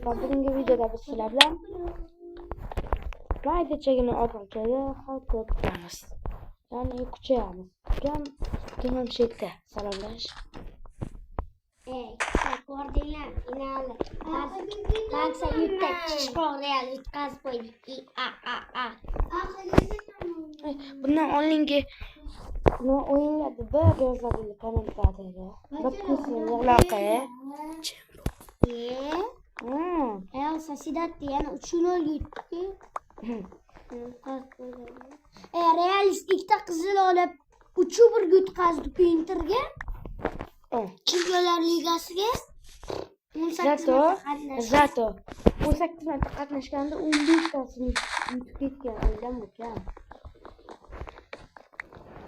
Bugungi videoda biz sizlar bilan maydachagina orqaga harakat qilamiz. Ya'ni kuchayamiz. Kim shekda salomlash. Ko'rdinglar, finali. Barsa yutdi, chiqroq Real yutqazib qo'ydi. Bundan oldingi o'yinlarda bir yozadi kommentariyga. Bittasi yig'loqi. Real Sociedad yana 3-0 yutdi. Realist ikkita qizil olib 3-1 yutqazdi Interga. Chempionlar Ligasiga. Zato 18 marta qatnashganda 15 tasini yutib ketgan. O'ylamoqam.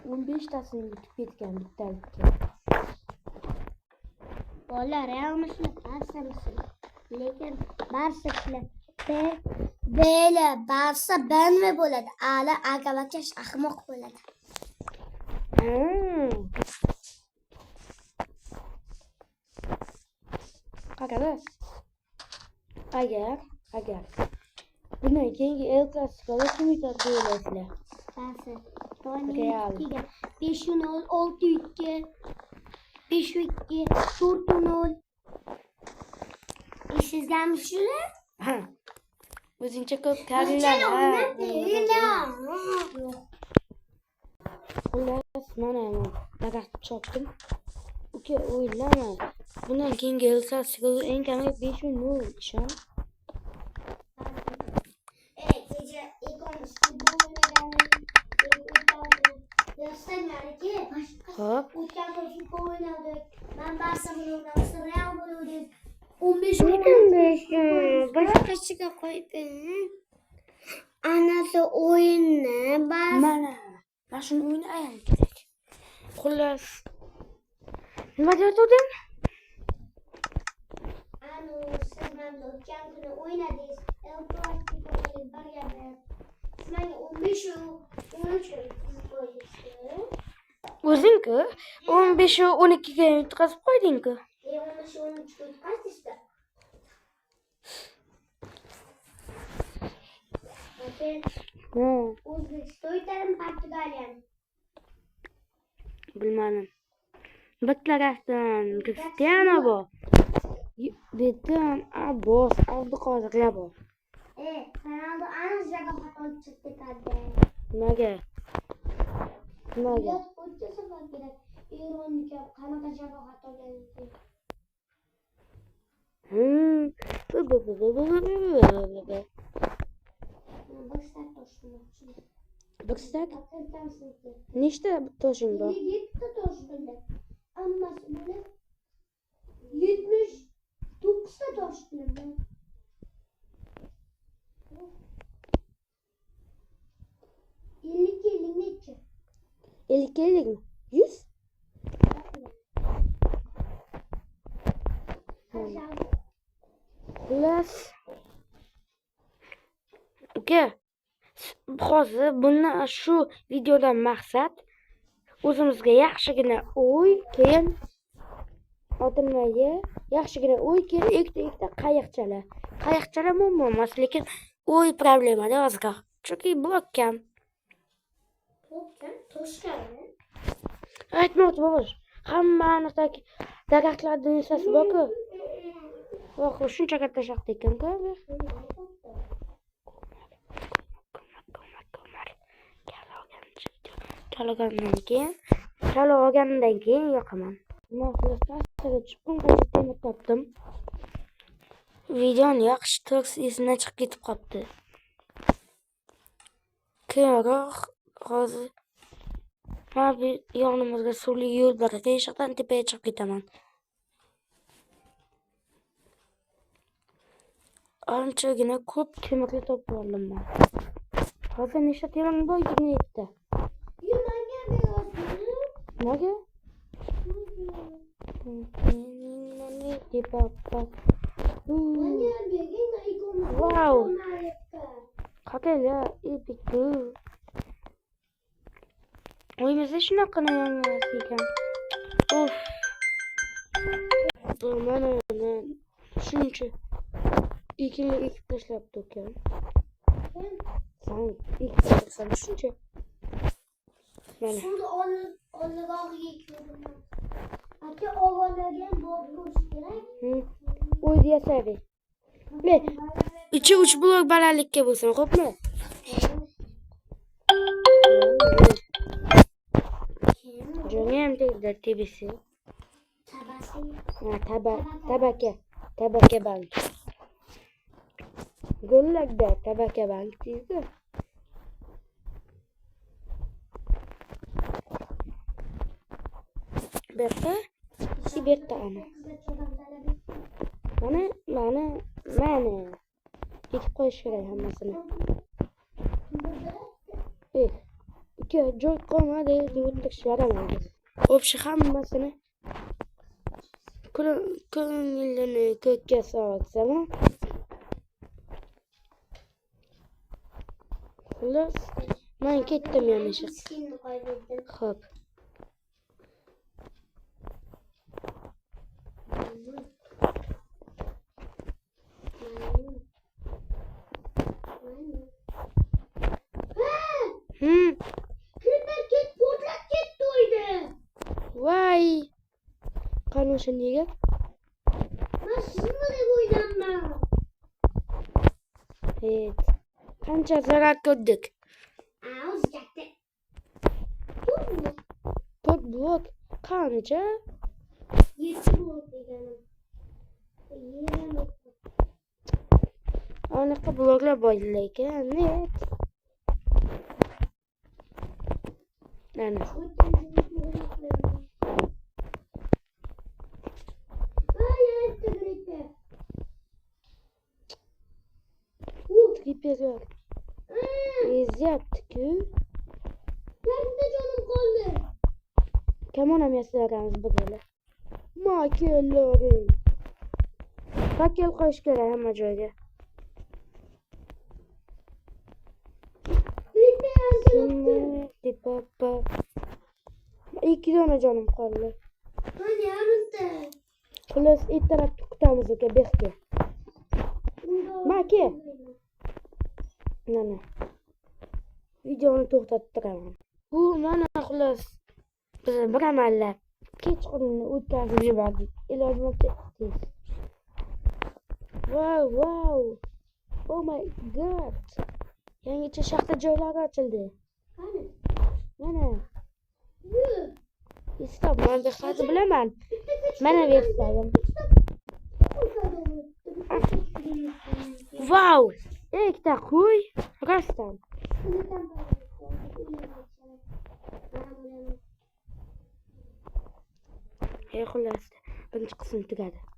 15 tasini yutib ketgan bittalikka. Bola Real Madrid Barsa lekin Barsa Bela Barsa banve bo'ladi. Ala agavachash ahmoq bo'ladi. Qarang. Agar bundan keyingi El Clasico'da kim yutadi deb o'ylaysizlar? Barsa. Real 5-0, 6-2, 5-2, 4-0. Sizlarmi shular? O'zingcha ko'p taringlar. Xullas, mana daraxt chopdim. Uka o'ylama. Bundan keyingi El Clasico eng kami 5-0 ishon. Kecha ikimiz futbol o'ynaganmiz. Hop. O'tgan futbol o'ynadik. Men Barsa bilan o'ynasam Real bo'ladi. 15 boshqachaga qo'ydim. Anasi o'yinni Mana shuni o'ynayam kerak. Xullas, nima deyotdim? Siz menga o'tgan kuni o'ynadingiz. El Clasico'ga birga. Siz menga 15-13 qo'ydingiz. O'zing-ku 15-12 ga yutqazib qo'yding-ku. 15-13 yutqazdingizda. O'zbekiston yutadi, Portugaliyani. Bilmadim. Bir tarafdan Cristiano bor. Beton Abbos Abduqodirlar bor. Ronaldo ana jarohat olib chiqib ketadi. Nimaga? O'tga safar kerak. Ironniki qanaqa jarohat olgan? Boksdak? Nechta toshing bor? 7 tosh bor. Hammasi bo'lib 79 ta tosh bor. 50 necha? 50 mi? 100? Xullas. Uka, hozir bundan shu videodan maqsad o'zimizga yaxshigina o'y, keyin otilmaga yaxshigina o'y, keyin ikkita qayiqchalar. Qayiqchalar muammo emas, lekin o'y problemada ozroq. Chunki blok kam. Toshkami? Aytmoqchi bo'lish. Hammani daraxtlardan nesasi bor-ku. Voh, shuncha katta shaxta ekan-ku. Kalo olgandan keyin yoqaman. Mahsulotlarga chiqib qancha topdim. Videoni yaxshi turks esimdan chiqib ketib qopti. Keyinroq hozir mana yonimizga suvli yo'l bor. Teshikdan tepaga chiqib ketaman. Anchagina ko'p temirli topib oldim men. Hozir nechta temir bor? 27 ta. Nimaga? Wow. Qaqaylar, epik-ku. O'yimizda shunaqa ekan. Mana Shuncha. Ekinni ekib tashlabdi ukam. Sen ekib tashlasan shuncha. Mana. Şurada oligarxiga ekiyordum ben. Aka og'alarga borib ko'rish kerak. Uyda yasadi. Ne? İçi 3 blok balandlikka bo'lsin, xo'pmi? Jo'nayam tegdi tebisi. Tabaka bank. Go'llakda tabaka bank deydi. Berta, berta ana. Mana. Ekib qo'yish kerak hammasini. Uka, joy qolmadi, o'tirish yaramaydi. O'pshi hammasini ko'nglini ko'kka solsam, xullas, men ketdim yana shu. Xo'p. Ket portlab ketdi uyda. Voy. Qani o'sha nega? Men sizmi deb o'yladim. Qancha zarar ko'rdik? O'zi katta. 4 blok. Qancha? 7 blok deganim. Anaqa bloklar bor ekan, net. Mana. Triperak. Ezyapti-ku. Yarımda canım qoldi. Kamon ham yasaganmiz birga. Makellaring. Pakel qo'yish kerak hamma joyga. Papa. 2 dona jonim qoldi. Mana yarimta. Xullas, ertalab kutamiz uka, bexga. Make. Mana. Videoni to'xtatib turaman. Bu mana xullas biz bir amallab kechqurunni o'tkazib yubordik. Iloji bo'lsa tez. Wow. Oh my god. Yangicha shaxta joylari ochildi. Qani? Mana. Stop, men hozir bilaman. Mana versiyam. Wow! Ikkita qo'y. Rostdan. Xullas, birinchi qism tugadi.